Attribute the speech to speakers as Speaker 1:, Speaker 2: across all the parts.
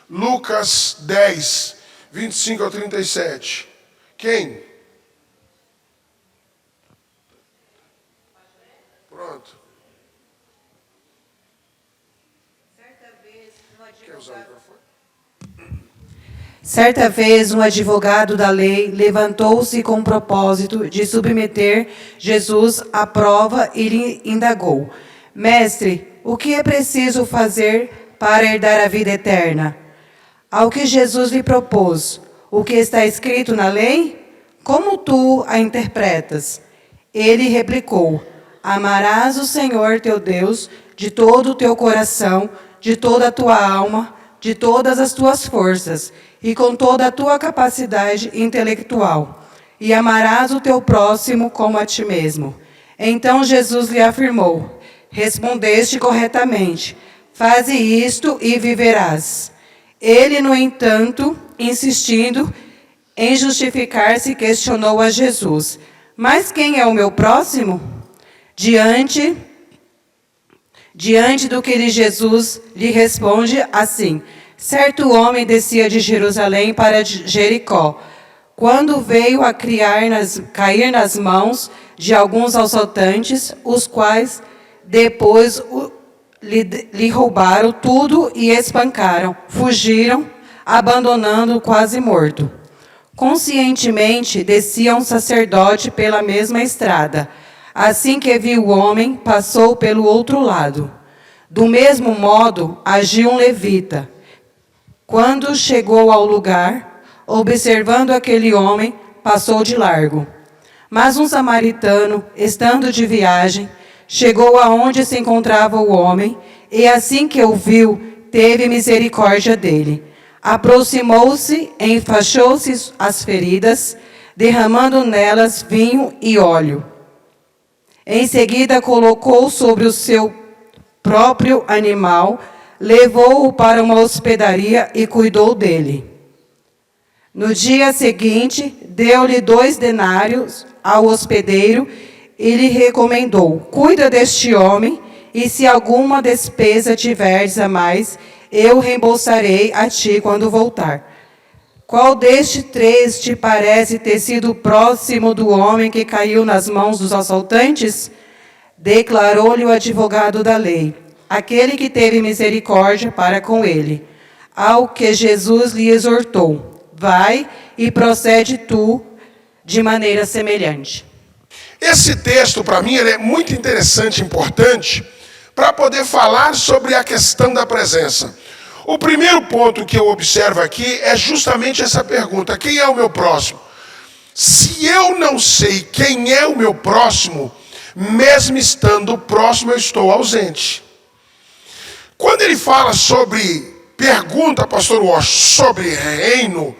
Speaker 1: Lucas 10, 25 ao 37. Quem? Pronto.
Speaker 2: Certa vez, um advogado da lei levantou-se com o propósito de submeter Jesus à prova e lhe indagou: Mestre, o que é preciso fazer para herdar a vida eterna? Ao que Jesus lhe propôs: o que está escrito na lei? Como tu a interpretas? Ele replicou: Amarás o Senhor teu Deus de todo o teu coração, de toda a tua alma, de todas as tuas forças e com toda a tua capacidade intelectual. E amarás o teu próximo como a ti mesmo. Então Jesus lhe afirmou: Respondeste corretamente. Faze isto e viverás. Ele, no entanto, insistindo em justificar-se, questionou a Jesus: Mas quem é o meu próximo? Diante do que Jesus lhe responde assim: Certo homem descia de Jerusalém para Jericó, quando veio a cair nas mãos de alguns assaltantes, os quais depois lhe roubaram tudo e espancaram, fugiram, abandonando-o quase morto. Conscientemente descia um sacerdote pela mesma estrada. Assim que viu o homem, passou pelo outro lado. Do mesmo modo, agiu um levita. Quando chegou ao lugar, observando aquele homem, passou de largo. Mas um samaritano, estando de viagem, chegou aonde se encontrava o homem, e assim que o viu, teve misericórdia dele. Aproximou-se, enfaixou-se as feridas, derramando nelas vinho e óleo. Em seguida, colocou sobre o seu próprio animal, levou-o para uma hospedaria e cuidou dele. No dia seguinte, deu-lhe 2 denários ao hospedeiro e lhe recomendou: Cuida deste homem, e se alguma despesa tiveres a mais, eu reembolsarei a ti quando voltar. Qual destes 3 te parece ter sido próximo do homem que caiu nas mãos dos assaltantes? Declarou-lhe o advogado da lei: Aquele que teve misericórdia para com ele. Ao que Jesus lhe exortou: Vai e procede tu de maneira semelhante.
Speaker 1: Esse texto, para mim, ele é muito interessante e importante para poder falar sobre a questão da presença. O primeiro ponto que eu observo aqui é justamente essa pergunta: quem é o meu próximo? Se eu não sei quem é o meu próximo, mesmo estando próximo, eu estou ausente. Quando ele fala pergunta, pastor Walsh, sobre reino,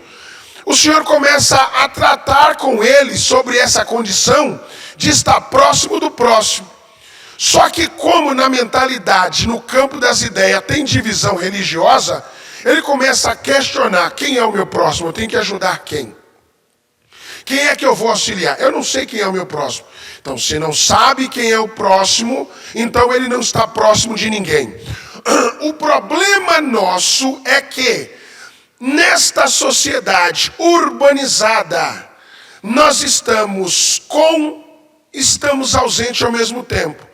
Speaker 1: o Senhor começa a tratar com ele sobre essa condição de estar próximo do próximo. Só que como na mentalidade, no campo das ideias, tem divisão religiosa, ele começa a questionar: quem é o meu próximo? Eu tenho que ajudar quem? Quem é que eu vou auxiliar? Eu não sei quem é o meu próximo. Então, se não sabe quem é o próximo, então ele não está próximo de ninguém. O problema nosso é que, nesta sociedade urbanizada, nós estamos ausentes ao mesmo tempo.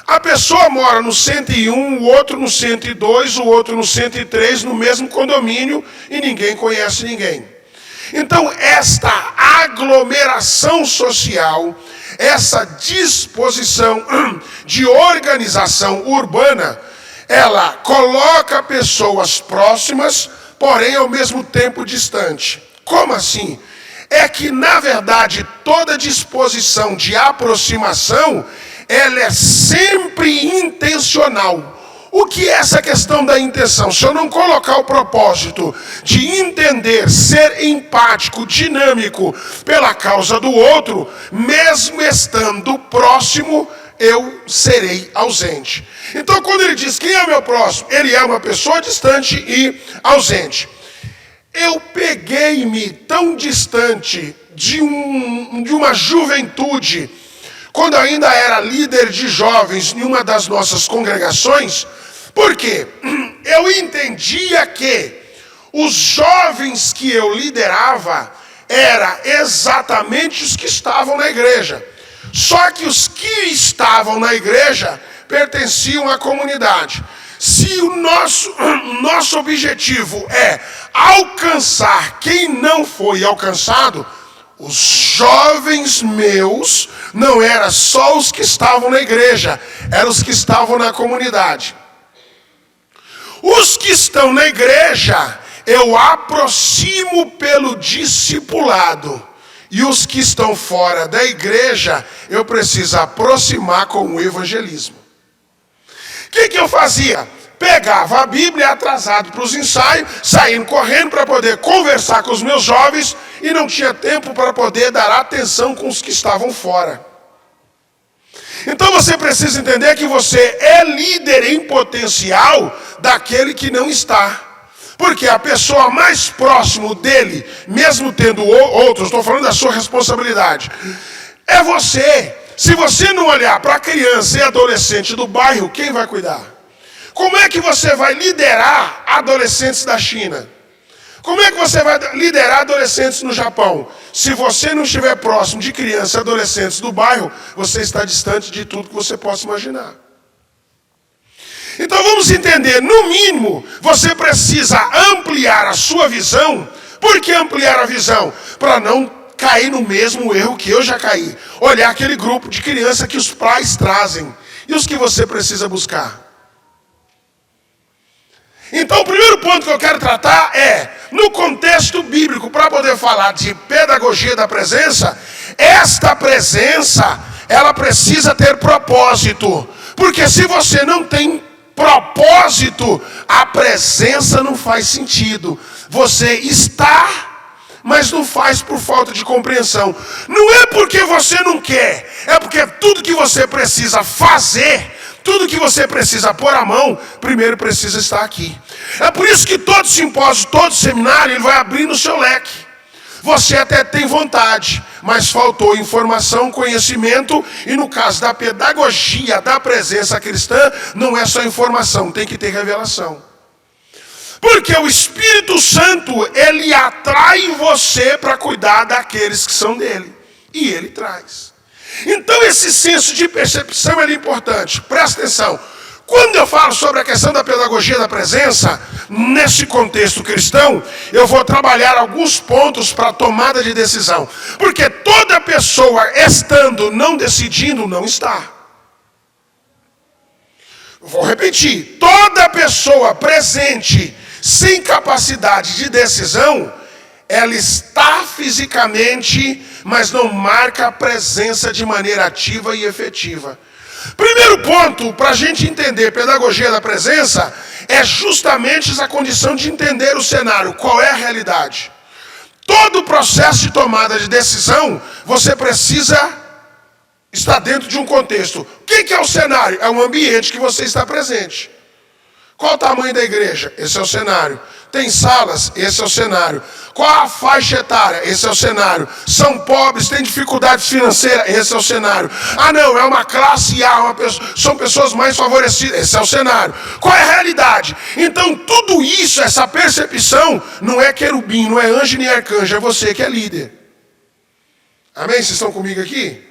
Speaker 1: A pessoa mora no 101, o outro no 102, o outro no 103, no mesmo condomínio, e ninguém conhece ninguém. Então, esta aglomeração social, essa disposição de organização urbana, ela coloca pessoas próximas, porém ao mesmo tempo distante. Como assim? É que, na verdade, toda disposição de aproximação, ela é sempre intencional. O que é essa questão da intenção? Se eu não colocar o propósito de entender, ser empático, dinâmico pela causa do outro, mesmo estando próximo, eu serei ausente. Então, quando ele diz quem é meu próximo, ele é uma pessoa distante e ausente. Eu peguei-me tão distante de uma juventude, quando ainda era líder de jovens em uma das nossas congregações, porque eu entendia que os jovens que eu liderava eram exatamente os que estavam na igreja. Só que os que estavam na igreja pertenciam à comunidade. Se o nosso objetivo é alcançar quem não foi alcançado, os jovens meus não eram só os que estavam na igreja, eram os que estavam na comunidade. Os que estão na igreja, eu aproximo pelo discipulado. E os que estão fora da igreja, eu preciso aproximar com o evangelismo. O que eu fazia? Pegava a Bíblia atrasado para os ensaios, saindo correndo para poder conversar com os meus jovens e não tinha tempo para poder dar atenção com os que estavam fora. Então você precisa entender que você é líder em potencial daquele que não está. Porque a pessoa mais próximo dele, mesmo tendo outros, estou falando da sua responsabilidade, é você. Se você não olhar para a criança e adolescente do bairro, quem vai cuidar? Como é que você vai liderar adolescentes da China? Como é que você vai liderar adolescentes no Japão? Se você não estiver próximo de crianças e adolescentes do bairro, você está distante de tudo que você possa imaginar. Então vamos entender, no mínimo, você precisa ampliar a sua visão. Por que ampliar a visão? Para não cair no mesmo erro que eu já caí. Olhar aquele grupo de criança que os pais trazem. E os que você precisa buscar. Então o primeiro ponto que eu quero tratar é, no contexto bíblico, para poder falar de pedagogia da presença, esta presença, ela precisa ter propósito. Porque se você não tem propósito, a presença não faz sentido. Você está, mas não faz por falta de compreensão. Não é porque você não quer, é porque tudo que você precisa fazer, tudo que você precisa pôr a mão, primeiro precisa estar aqui. É por isso que todo simpósio, todo seminário, ele vai abrindo o seu leque. Você até tem vontade, mas faltou informação, conhecimento, e no caso da pedagogia, da presença cristã, não é só informação, tem que ter revelação. Porque o Espírito Santo, ele atrai você para cuidar daqueles que são dele. E ele traz. Então esse senso de percepção é importante. Presta atenção. Quando eu falo sobre a questão da pedagogia da presença, nesse contexto cristão, eu vou trabalhar alguns pontos para tomada de decisão. Porque toda pessoa estando, não decidindo, não está. Vou repetir. Toda pessoa presente, sem capacidade de decisão, ela está fisicamente, mas não marca a presença de maneira ativa e efetiva. Primeiro ponto, para a gente entender pedagogia da presença, é justamente essa condição de entender o cenário, qual é a realidade. Todo o processo de tomada de decisão, você precisa estar dentro de um contexto. O que é o cenário? É um ambiente que você está presente. Qual o tamanho da igreja? Esse é o cenário. Tem salas? Esse é o cenário. Qual a faixa etária? Esse é o cenário. São pobres, têm dificuldade financeira? Esse é o cenário. Ah não, é uma classe A, são pessoas mais favorecidas? Esse é o cenário. Qual é a realidade? Então tudo isso, essa percepção, não é querubim, não é anjo nem arcanjo, é você que é líder. Amém? Vocês estão comigo aqui?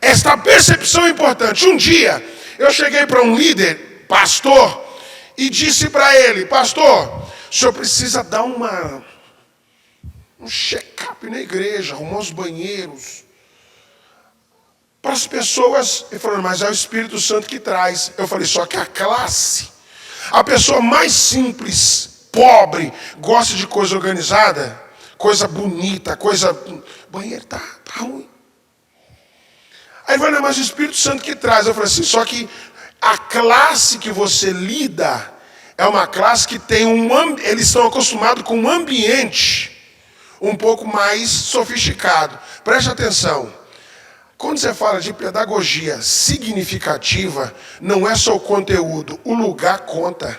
Speaker 1: Esta percepção é importante. Um dia, eu cheguei para um líder, pastor, e disse para ele, pastor, o senhor precisa dar um check-up na igreja, arrumar os banheiros. Para as pessoas, ele falou, mas é o Espírito Santo que traz. Eu falei, só que a classe, a pessoa mais simples, pobre, gosta de coisa organizada, coisa bonita, coisa... banheiro tá ruim. Aí ele falou, mas o Espírito Santo que traz. Eu falei assim, só que a classe que você lida é uma classe que tem eles estão acostumados com um ambiente um pouco mais sofisticado. Preste atenção. Quando você fala de pedagogia significativa, não é só o conteúdo, o lugar conta.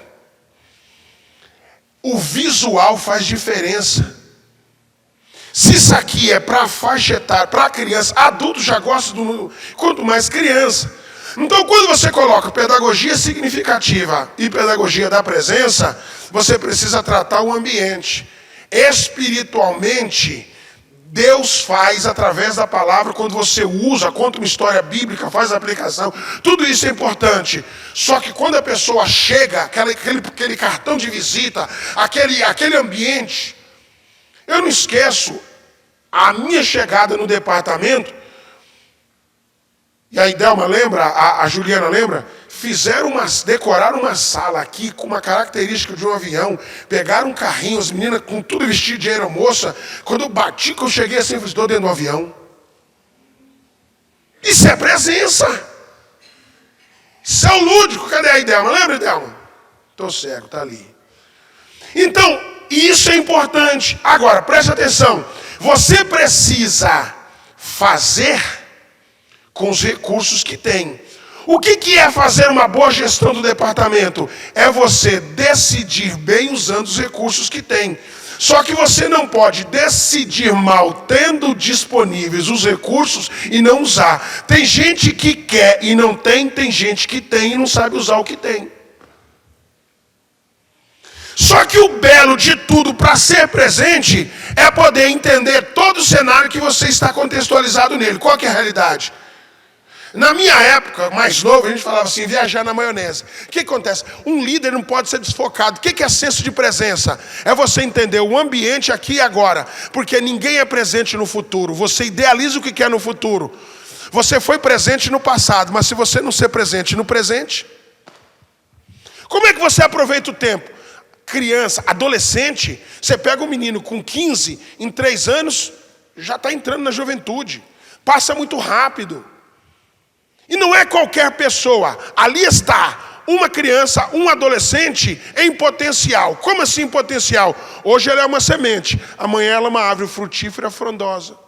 Speaker 1: O visual faz diferença. Se isso aqui é para faixa etária, para criança, adulto já gosta quanto mais criança. Então, quando você coloca pedagogia significativa e pedagogia da presença, você precisa tratar o ambiente. Espiritualmente, Deus faz através da palavra, quando você usa, conta uma história bíblica, faz a aplicação, tudo isso é importante. Só que quando a pessoa chega, aquele cartão de visita, aquele ambiente, eu não esqueço a minha chegada no departamento. E a Idelma lembra, a Juliana lembra? Decoraram uma sala aqui com uma característica de um avião. Pegaram um carrinho, as meninas com tudo vestido de aeromoça. Quando eu bati, que eu cheguei assim, eu estou dentro do avião. Isso é presença. Isso é o lúdico. Cadê a Idelma? Lembra, Idelma? Estou cego, está ali. Então, isso é importante. Agora, preste atenção. Você precisa fazer com os recursos que tem. O que é fazer uma boa gestão do departamento? É você decidir bem usando os recursos que tem. Só que você não pode decidir mal tendo disponíveis os recursos e não usar. Tem gente que quer e não tem gente que tem e não sabe usar o que tem. Só que o belo de tudo para ser presente é poder entender todo o cenário que você está contextualizado nele. Qual que é a realidade? Na minha época, mais novo, a gente falava assim, viajar na maionese. O que acontece? Um líder não pode ser desfocado. O que é senso de presença? É você entender o ambiente aqui e agora. Porque ninguém é presente no futuro. Você idealiza o que quer no futuro. Você foi presente no passado, mas se você não ser presente no presente, como é que você aproveita o tempo? Criança, adolescente, você pega um menino com 15, em 3 anos, já está entrando na juventude. Passa muito rápido. E não é qualquer pessoa. Ali está uma criança, um adolescente em potencial. Como assim em potencial? Hoje ela é uma semente. Amanhã ela é uma árvore frutífera frondosa.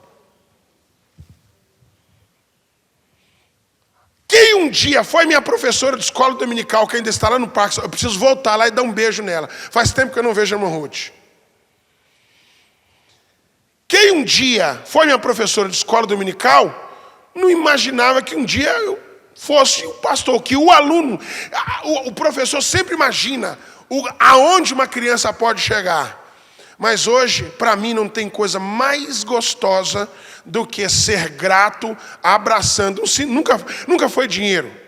Speaker 1: Quem um dia foi minha professora de escola dominical, que ainda está lá no parque, eu preciso voltar lá e dar um beijo nela. Faz tempo que eu não vejo a irmã Ruth. Quem um dia foi minha professora de escola dominical, não imaginava que um dia eu fosse o pastor, que o aluno, o professor sempre imagina aonde uma criança pode chegar. Mas hoje, para mim, não tem coisa mais gostosa do que ser grato, abraçando. Nunca foi dinheiro.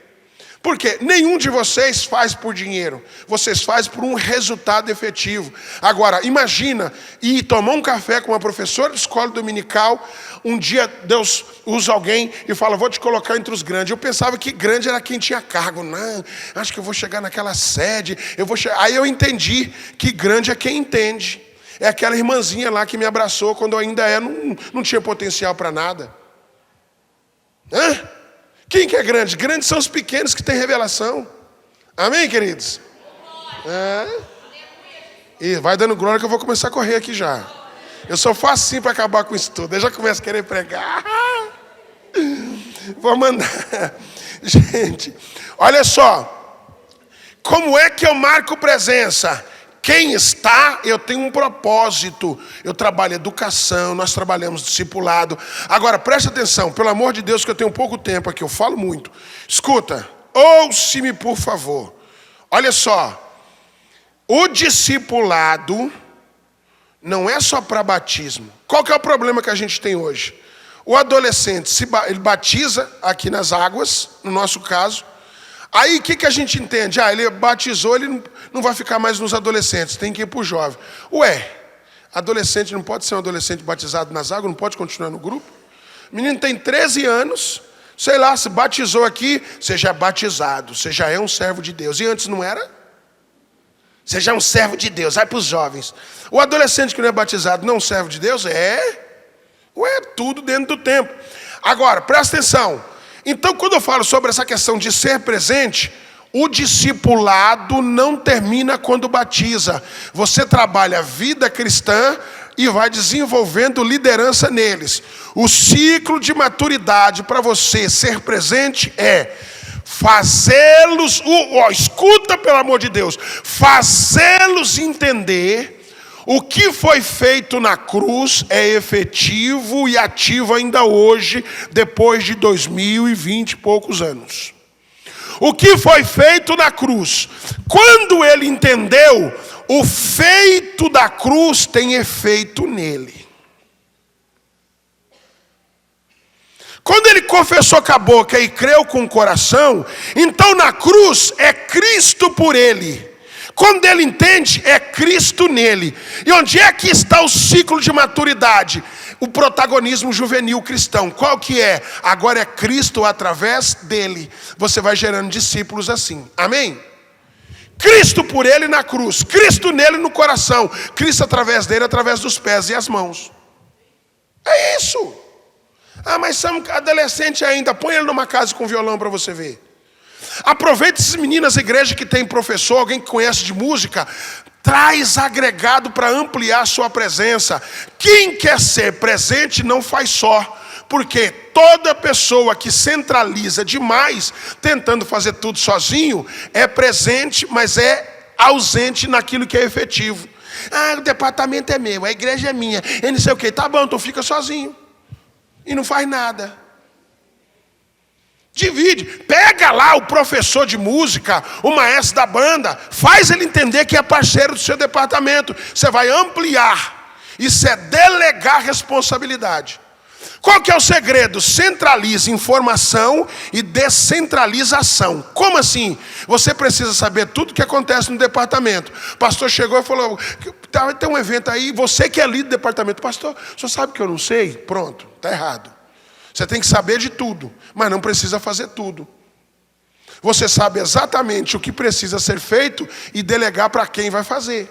Speaker 1: Porque nenhum de vocês faz por dinheiro. Vocês fazem por um resultado efetivo. Agora, imagina ir tomar um café com uma professora de escola dominical. Um dia Deus usa alguém e fala, vou te colocar entre os grandes. Eu pensava que grande era quem tinha cargo. Não, acho que eu vou chegar naquela sede. Aí eu entendi que grande é quem entende. É aquela irmãzinha lá que me abraçou quando eu ainda não tinha potencial para nada. Hã? Quem que é grande? Grandes são os pequenos que têm revelação. Amém, queridos? E vai dando glória que eu vou começar a correr aqui já. Eu sou facinho para acabar com isso tudo. Eu já começo a querer pregar. Vou mandar. Gente, olha só. Como é que eu marco presença? Quem está, eu tenho um propósito. Eu trabalho educação, nós trabalhamos discipulado. Agora, preste atenção, pelo amor de Deus, que eu tenho pouco tempo aqui, eu falo muito. Escuta, ouça-me por favor. Olha só, o discipulado não é só para batismo. Qual que é o problema que a gente tem hoje? O adolescente, ele batiza aqui nas águas, no nosso caso. Aí o que a gente entende? Ele batizou, ele não vai ficar mais nos adolescentes, tem que ir para o jovem. Ué, adolescente não pode ser um adolescente batizado nas águas, não pode continuar no grupo? O menino tem 13 anos, sei lá, se batizou aqui, você já é batizado, você já é um servo de Deus. E antes não era? Você já é um servo de Deus, vai para os jovens. O adolescente que não é batizado não é um servo de Deus? É tudo dentro do tempo. Agora, presta atenção. Então, quando eu falo sobre essa questão de ser presente, o discipulado não termina quando batiza. Você trabalha a vida cristã e vai desenvolvendo liderança neles. O ciclo de maturidade para você ser presente é fazê-los, escuta pelo amor de Deus, fazê-los entender o que foi feito na cruz é efetivo e ativo ainda hoje, depois de 2020 e poucos anos. o que foi feito na cruz. Quando ele entendeu, o feito da cruz tem efeito nele. Quando ele confessou com a boca e creu com o coração, então na cruz é Cristo por ele. Quando ele entende, é Cristo nele. E onde é que está o ciclo de maturidade? O protagonismo juvenil cristão. Qual que é? Agora é Cristo através dele. Você vai gerando discípulos assim. Amém? Cristo por ele na cruz. Cristo nele no coração. Cristo através dele, através dos pés e as mãos. É isso. Ah, mas somos adolescente ainda. Põe ele numa casa com violão para você ver. Aproveita esses meninos da igreja que tem professor, alguém que conhece de música. Traz agregado para ampliar a sua presença. Quem quer ser presente não faz só. Porque toda pessoa que centraliza demais, tentando fazer tudo sozinho, é presente, mas é ausente naquilo que é efetivo. Ah, o departamento é meu, a igreja é minha, eu não sei o quê. Tá bom, então fica sozinho. E não faz nada. Divide. Pega lá o professor de música, o maestro da banda, faz ele entender que é parceiro do seu departamento. Você vai ampliar. Isso é delegar responsabilidade. Qual que é o segredo? Centraliza informação e descentralização. Como assim? Você precisa saber tudo o que acontece no departamento. O pastor chegou e falou, tem um evento aí, você que é líder do departamento. Pastor, o senhor sabe que eu não sei? Pronto, está errado. Você tem que saber de tudo, mas não precisa fazer tudo. Você sabe exatamente o que precisa ser feito e delegar para quem vai fazer.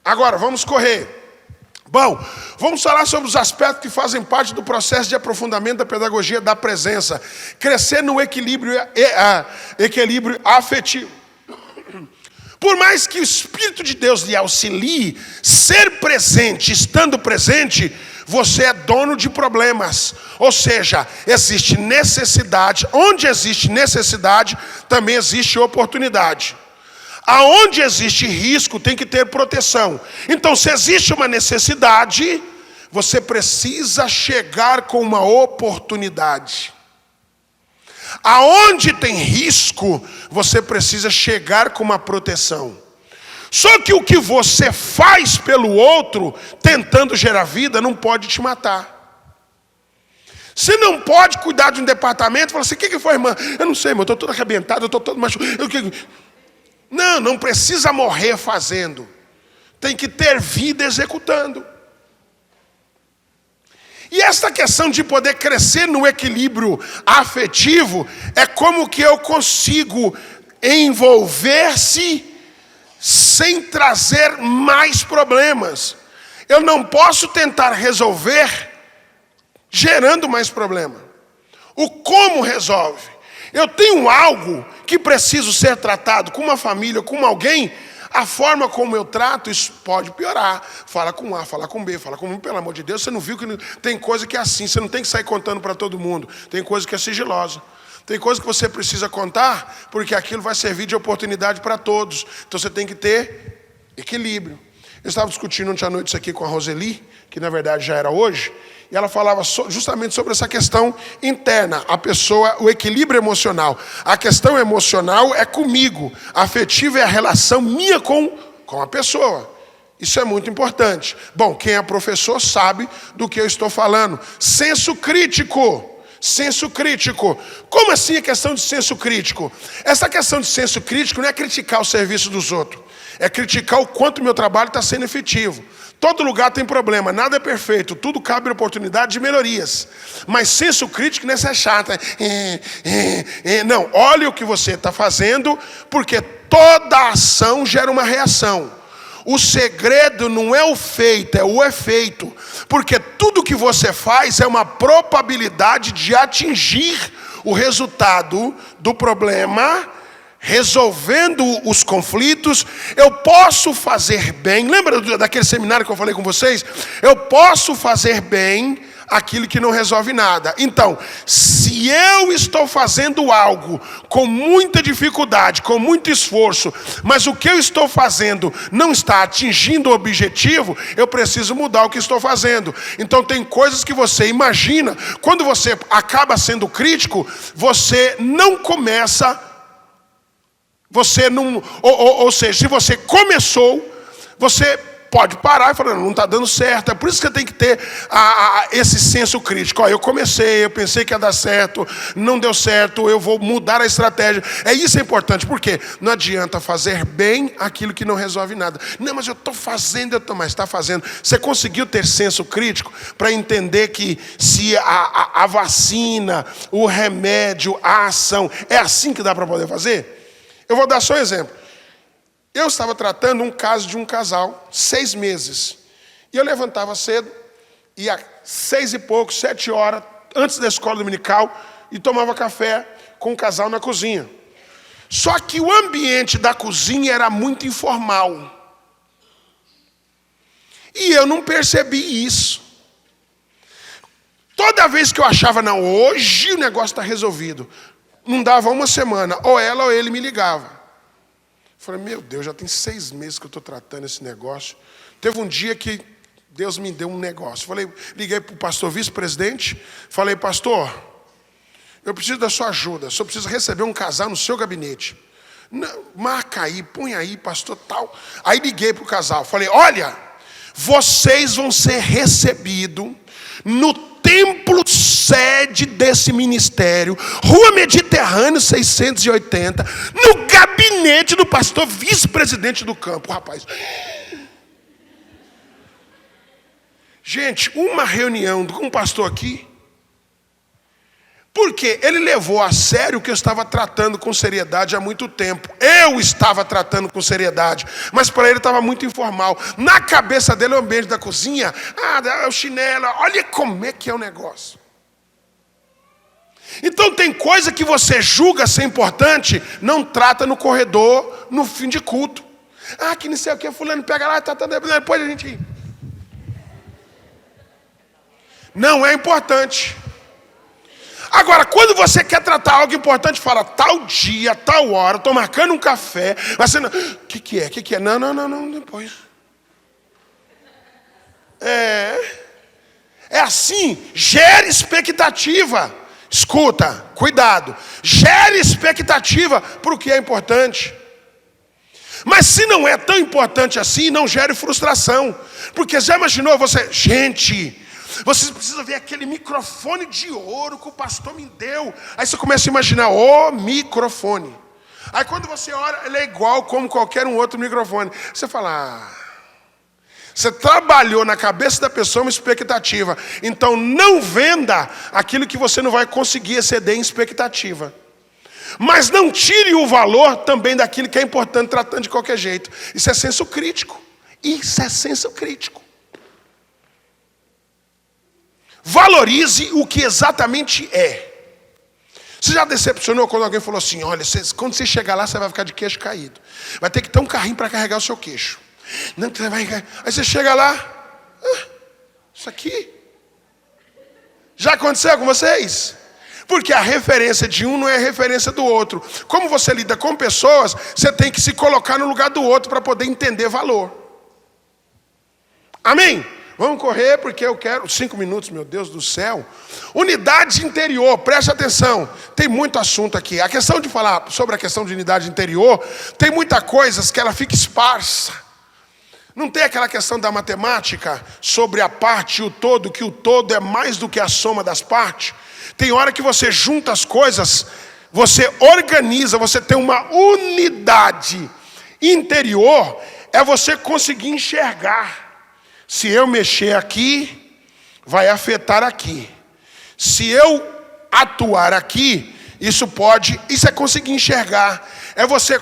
Speaker 1: Agora, vamos correr. Bom, vamos falar sobre os aspectos que fazem parte do processo de aprofundamento da pedagogia da presença. Crescer no equilíbrio afetivo. Por mais que o Espírito de Deus lhe auxilie, ser presente, estando presente, você é dono de problemas. Ou seja, existe necessidade. Onde existe necessidade, também existe oportunidade. Aonde existe risco, tem que ter proteção. Então, se existe uma necessidade, você precisa chegar com uma oportunidade. Aonde tem risco, você precisa chegar com uma proteção. Só que o que você faz pelo outro, tentando gerar vida, não pode te matar. Você não pode cuidar de um departamento e falar assim, o que foi, irmã? Eu não sei, irmão, eu estou todo arrebentado, eu estou todo machucado. Não precisa morrer fazendo. Tem que ter vida executando. E essa questão de poder crescer no equilíbrio afetivo é como que eu consigo envolver-se sem trazer mais problemas. Eu não posso tentar resolver gerando mais problema. O como resolve? Eu tenho algo que preciso ser tratado com uma família, com alguém, a forma como eu trato, isso pode piorar. Fala com A, fala com B, fala com um, pelo amor de Deus, você não viu que tem coisa que é assim, você não tem que sair contando para todo mundo. Tem coisa que é sigilosa. Tem coisa que você precisa contar, porque aquilo vai servir de oportunidade para todos. Então você tem que ter equilíbrio. Eu estava discutindo ontem à noite isso aqui com a Roseli, que na verdade já era hoje, e ela falava justamente sobre essa questão interna, a pessoa, o equilíbrio emocional. A questão emocional é comigo, a afetiva é a relação minha com a pessoa. Isso é muito importante. Bom, quem é professor sabe do que eu estou falando. Senso crítico. Senso crítico. Como assim a questão de senso crítico? Essa questão de senso crítico não é criticar o serviço dos outros. É criticar o quanto o meu trabalho está sendo efetivo. Todo lugar tem problema, nada é perfeito, tudo cabe oportunidade de melhorias. Mas senso crítico não é ser chato. Não, olha o que você está fazendo, porque toda ação gera uma reação. O segredo não é o feito, é o efeito. Porque tudo que você faz é uma probabilidade de atingir o resultado do problema, resolvendo os conflitos. Eu posso fazer bem. Lembra daquele seminário que eu falei com vocês? Eu posso fazer bem aquilo que não resolve nada. Então, se eu estou fazendo algo com muita dificuldade, com muito esforço, mas o que eu estou fazendo não está atingindo o objetivo, eu preciso mudar o que estou fazendo. Então tem coisas que você imagina, quando você acaba sendo crítico, você não começa, você não, ou seja, se você começou, você pode parar e falar, não está dando certo. É por isso que você tem que ter esse senso crítico. Eu comecei, eu pensei que ia dar certo, não deu certo, eu vou mudar a estratégia. Isso é importante, porque não adianta fazer bem aquilo que não resolve nada. Não, mas eu estou fazendo, mas está fazendo. Você conseguiu ter senso crítico para entender que se a vacina, o remédio, a ação, é assim que dá para poder fazer? Eu vou dar só um exemplo. Eu estava tratando um caso de um casal, 6 meses. E eu levantava cedo, ia 6 e pouco, 7 horas, antes da escola dominical, e tomava café com o casal na cozinha. Só que o ambiente da cozinha era muito informal. E eu não percebi isso. Toda vez que eu achava, não, hoje o negócio está resolvido, não dava uma semana, ou ela ou ele me ligava. Falei, meu Deus, já tem 6 meses que eu estou tratando esse negócio. Teve um dia que Deus me deu um negócio. Liguei para o pastor vice-presidente, falei, pastor, eu preciso da sua ajuda, só preciso receber um casal no seu gabinete. Não, marca aí, põe aí, pastor, tal. Aí liguei para o casal, falei, olha, vocês vão ser recebidos no templo sede desse ministério, Rua Mediterrâneo 680, no gabinete do pastor vice-presidente do campo, rapaz. Gente, uma reunião com um pastor aqui, porque ele levou a sério o que eu estava tratando com seriedade há muito tempo. Eu estava tratando com seriedade, mas para ele estava muito informal. Na cabeça dele, o ambiente da cozinha, é o chinelo, olha como é que é o negócio. Então tem coisa que você julga ser importante, não trata no corredor, no fim de culto. Que não sei o que, fulano pega lá, depois a gente... Não é importante. Agora, quando você quer tratar algo importante, fala, tal dia, tal hora, estou marcando um café, mas você não... O que é? Não, depois. É assim, gere expectativa. Escuta, cuidado. Gere expectativa para o que é importante. Mas se não é tão importante assim, não gere frustração. Porque já imaginou você... Gente... Vocês precisam ver aquele microfone de ouro que o pastor me deu. Aí você começa a imaginar, microfone. Aí quando você olha, ele é igual como qualquer um outro microfone. Você fala, você trabalhou na cabeça da pessoa uma expectativa. Então não venda aquilo que você não vai conseguir exceder em expectativa. Mas não tire o valor também daquilo que é importante, tratando de qualquer jeito. Isso é senso crítico. Valorize o que exatamente é. Você já decepcionou quando alguém falou assim, olha, quando você chegar lá, você vai ficar de queixo caído. Vai ter que ter um carrinho para carregar o seu queixo. Não, você vai... Aí você chega lá, isso aqui. Já aconteceu com vocês? Porque a referência de um não é a referência do outro. Como você lida com pessoas, você tem que se colocar no lugar do outro para poder entender valor. Amém? Vamos correr porque eu quero 5 minutos, meu Deus do céu. Unidade interior, preste atenção. Tem muito assunto aqui. A questão de falar sobre a questão de unidade interior, tem muita coisa que ela fica esparsa. Não tem aquela questão da matemática sobre a parte e o todo, que o todo é mais do que a soma das partes. Tem hora que você junta as coisas, você organiza, você tem uma unidade interior, é você conseguir enxergar. Se eu mexer aqui, vai afetar aqui. Se eu atuar aqui, isso é conseguir enxergar. É você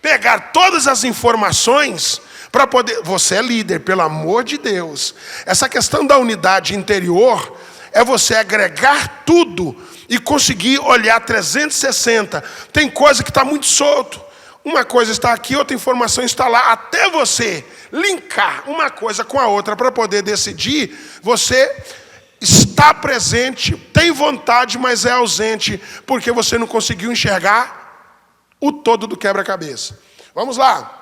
Speaker 1: pegar todas as informações para poder... Você é líder, pelo amor de Deus. Essa questão da unidade interior é você agregar tudo e conseguir olhar 360. Tem coisa que está muito solto. Uma coisa está aqui, outra informação está lá. Até você linkar uma coisa com a outra para poder decidir, você está presente, tem vontade, mas é ausente, porque você não conseguiu enxergar o todo do quebra-cabeça. Vamos lá.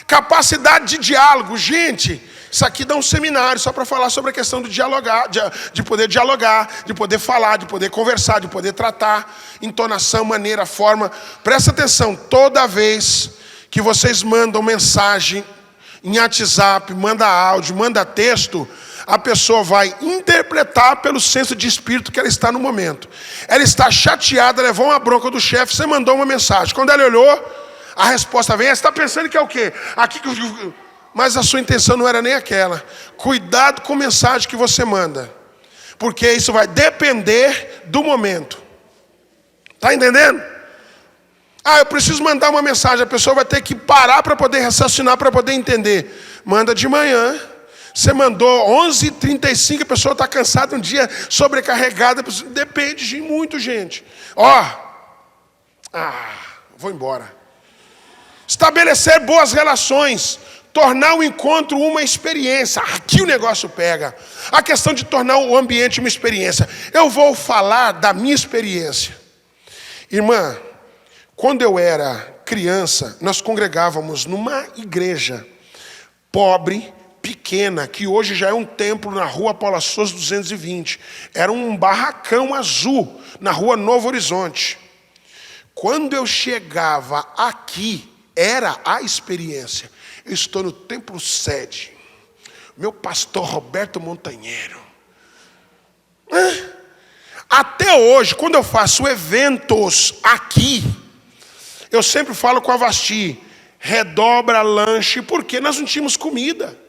Speaker 1: Capacidade de diálogo. Gente, isso aqui dá um seminário só para falar sobre a questão do dialogar, de poder dialogar, de poder falar, de poder conversar, de poder tratar, entonação, maneira, forma. Presta atenção, toda vez que vocês mandam mensagem em WhatsApp, manda áudio, manda texto, a pessoa vai interpretar pelo senso de espírito que ela está no momento. Ela está chateada, levou uma bronca do chefe, você mandou uma mensagem. Quando ela olhou, a resposta vem, você está pensando que é o quê? Mas a sua intenção não era nem aquela. Cuidado com a mensagem que você manda, porque isso vai depender do momento. Está entendendo? Eu preciso mandar uma mensagem, a pessoa vai ter que parar para poder raciocinar, para poder entender. Manda de manhã. Você mandou 11h35, a pessoa está cansada, um dia sobrecarregada. Depende de muito, gente. Vou embora. Estabelecer boas relações. Tornar o encontro uma experiência. Aqui o negócio pega. A questão de tornar o ambiente uma experiência. Eu vou falar da minha experiência. Irmã, quando eu era criança, nós congregávamos numa igreja pobre, pequena, que hoje já é um templo na rua Paula Souza 220. Era um barracão azul na rua Novo Horizonte. Quando eu chegava aqui, era a experiência. Eu estou no templo sede. Meu pastor Roberto Montanheiro. Até hoje, quando eu faço eventos aqui, eu sempre falo com a Vasti, redobra lanche, porque nós não tínhamos comida.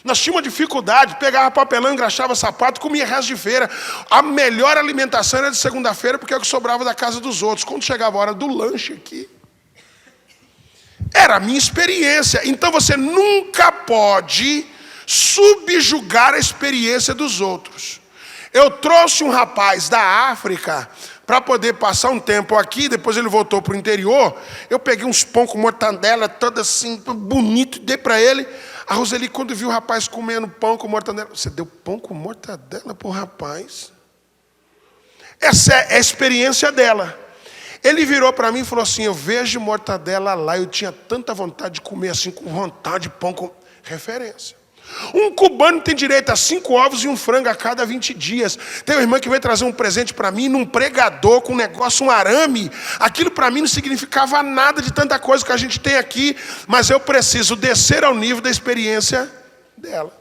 Speaker 1: Nós tínhamos dificuldade, pegava papelão, engraxava sapato, comia resto de feira. A melhor alimentação era de segunda-feira, porque é o que sobrava da casa dos outros. Quando chegava a hora do lanche aqui, era a minha experiência. Então você nunca pode subjugar a experiência dos outros. Eu trouxe um rapaz da África para poder passar um tempo aqui, depois ele voltou para o interior. Eu peguei uns pão com mortadela, todo assim, bonito, dei para ele. A Roseli, quando viu o rapaz comendo pão com mortadela, você deu pão com mortadela para o rapaz? Essa é a experiência dela. Ele virou para mim e falou assim, eu vejo mortadela lá, eu tinha tanta vontade de comer assim, com vontade de pão com... Referência. Um cubano tem direito a 5 ovos e um frango a cada 20 dias. Tem uma irmã que veio trazer um presente para mim, num pregador, com um negócio, um arame. Aquilo para mim não significava nada de tanta coisa que a gente tem aqui, mas eu preciso descer ao nível da experiência dela.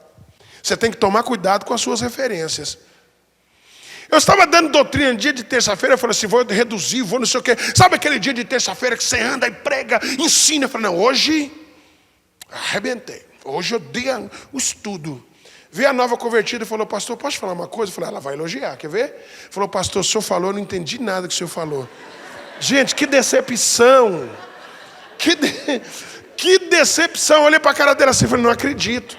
Speaker 1: Você tem que tomar cuidado com as suas referências. Eu estava dando doutrina no dia de terça-feira, eu falei assim, vou reduzir, vou não sei o quê. Sabe aquele dia de terça-feira que você anda e prega, ensina? Eu falei, não, hoje arrebentei. Hoje eu dei o estudo. Veio a nova convertida e falou, pastor, posso falar uma coisa? Eu falei, ela vai elogiar, quer ver? Falou, pastor, o senhor falou, eu não entendi nada que o senhor falou. Gente, que decepção. Que decepção. Eu olhei para a cara dela assim e falei, não acredito.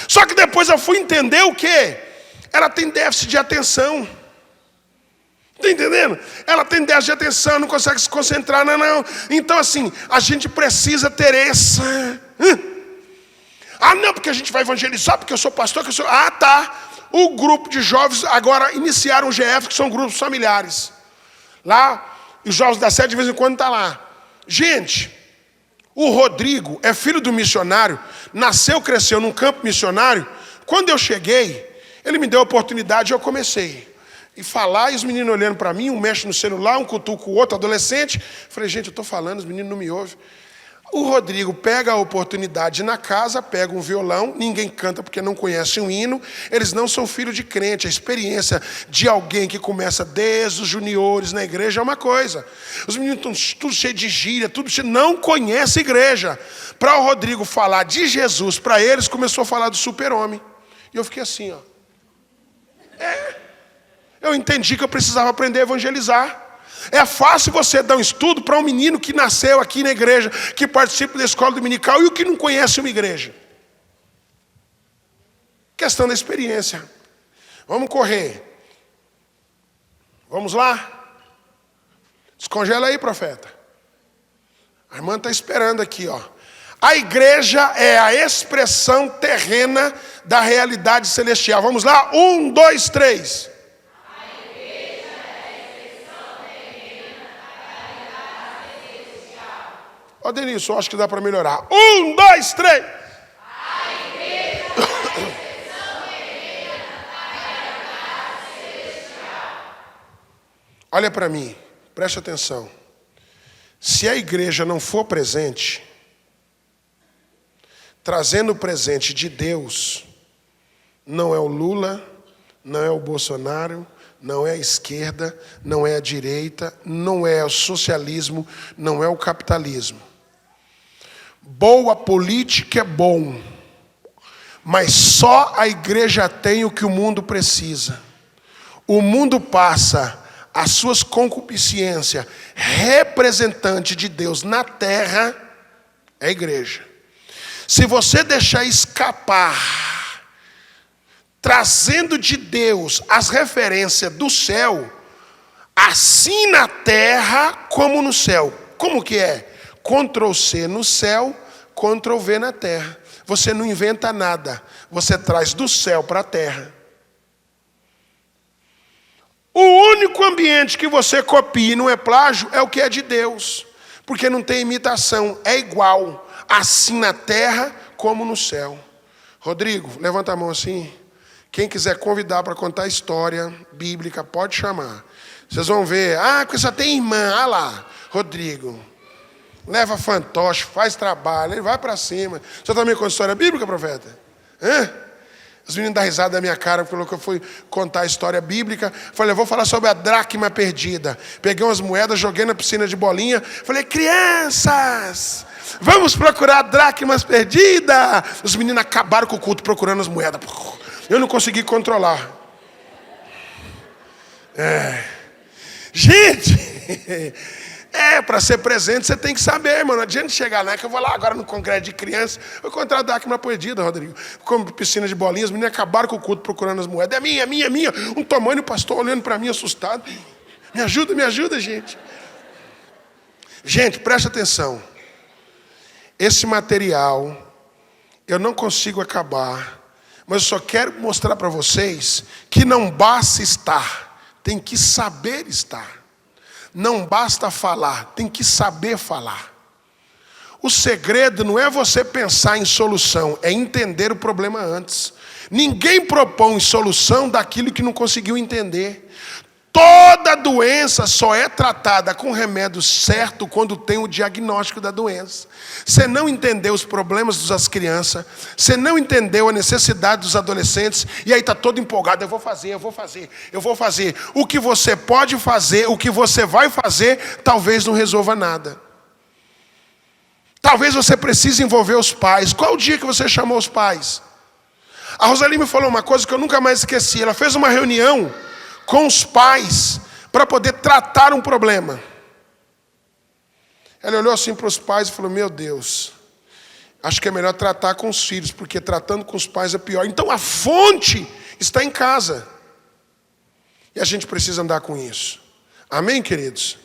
Speaker 1: Só que depois eu fui entender o quê? Ela tem déficit de atenção. Está entendendo? Ela tem déficit de atenção, não consegue se concentrar, não. Então assim, a gente precisa ter essa... não, porque a gente vai evangelizar, porque eu sou pastor, que eu sou... tá. O grupo de jovens agora iniciaram o GF, que são grupos familiares. Lá, os jovens da sede de vez em quando estão lá. Gente, o Rodrigo é filho do missionário, nasceu, cresceu num campo missionário. Quando eu cheguei, ele me deu a oportunidade e eu comecei. E falar, e os meninos olhando para mim, um mexe no celular, um cutuca o outro, adolescente. Falei, gente, eu estou falando, os meninos não me ouvem. O Rodrigo pega a oportunidade na casa, pega um violão, ninguém canta porque não conhece um hino, eles não são filhos de crente, a experiência de alguém que começa desde os juniores na igreja é uma coisa. Os meninos estão tudo cheio de gíria, tudo cheio, não conhece a igreja. Para o Rodrigo falar de Jesus, para eles começou a falar do super-homem. E eu fiquei assim, ó. Eu entendi que eu precisava aprender a evangelizar. É fácil você dar um estudo para um menino que nasceu aqui na igreja, que participa da escola dominical e o que não conhece uma igreja. Questão da experiência. Vamos correr. Vamos lá? Descongela aí, profeta. A irmã está esperando aqui, ó. A igreja é a expressão terrena da realidade celestial. Vamos lá? 1, 2, 3.
Speaker 3: A igreja é a expressão terrena da realidade celestial.
Speaker 1: Ó, Denilson, eu acho que dá para melhorar. 1, 2, 3.
Speaker 3: A igreja é a expressão terrena da realidade celestial.
Speaker 1: Olha para mim, preste atenção. Se a igreja não for presente, trazendo o presente de Deus, não é o Lula, não é o Bolsonaro, não é a esquerda, não é a direita, não é o socialismo, não é o capitalismo. Boa política é bom, mas só a igreja tem o que o mundo precisa. O mundo passa as suas concupiscências, representante de Deus na terra, é a igreja. Se você deixar escapar, trazendo de Deus as referências do céu, assim na terra como no céu. Como que é? Ctrl+C no céu, Ctrl+V na terra. Você não inventa nada, você traz do céu para a terra. O único ambiente que você copia e não é plágio é o que é de Deus. Porque não tem imitação, é igual. Assim na terra como no céu. Rodrigo, levanta a mão assim. Quem quiser convidar para contar história bíblica, pode chamar. Vocês vão ver. Ah, porque só tem irmã. Ah lá, Rodrigo. Leva fantoche, faz trabalho, ele vai para cima. Você também conta história bíblica, profeta? Hã? Os meninos dão risada da minha cara, falou que eu fui contar a história bíblica. Falei, eu vou falar sobre a dracma perdida. Peguei umas moedas, joguei na piscina de bolinha. Falei, crianças, vamos procurar dracmas perdidas. Os meninos acabaram com o culto procurando as moedas. Eu não consegui controlar. Gente, para ser presente você tem que saber, mano. Não adianta chegar lá, que eu vou lá agora no congresso de crianças. Vou encontrar a dracma perdida, Rodrigo. Como piscina de bolinhas, os meninos acabaram com o culto procurando as moedas. É minha. Um tamanho, o pastor olhando para mim assustado. Me ajuda, gente. Gente, presta atenção. Esse material, eu não consigo acabar. Mas eu só quero mostrar para vocês que não basta estar, tem que saber estar. Não basta falar, tem que saber falar. O segredo não é você pensar em solução, é entender o problema antes. Ninguém propõe solução daquilo que não conseguiu entender. Toda doença só é tratada com remédio certo quando tem o diagnóstico da doença. Você não entendeu os problemas das crianças, você não entendeu a necessidade dos adolescentes, e aí está todo empolgado, eu vou fazer. O que você pode fazer, o que você vai fazer, talvez não resolva nada. Talvez você precise envolver os pais. Qual o dia que você chamou os pais? A Roseli me falou uma coisa que eu nunca mais esqueci. Ela fez uma reunião com os pais para poder tratar um problema. Ela olhou assim para os pais e falou, meu Deus, acho que é melhor tratar com os filhos, porque tratando com os pais é pior. Então a fonte está em casa. E a gente precisa andar com isso. Amém, queridos?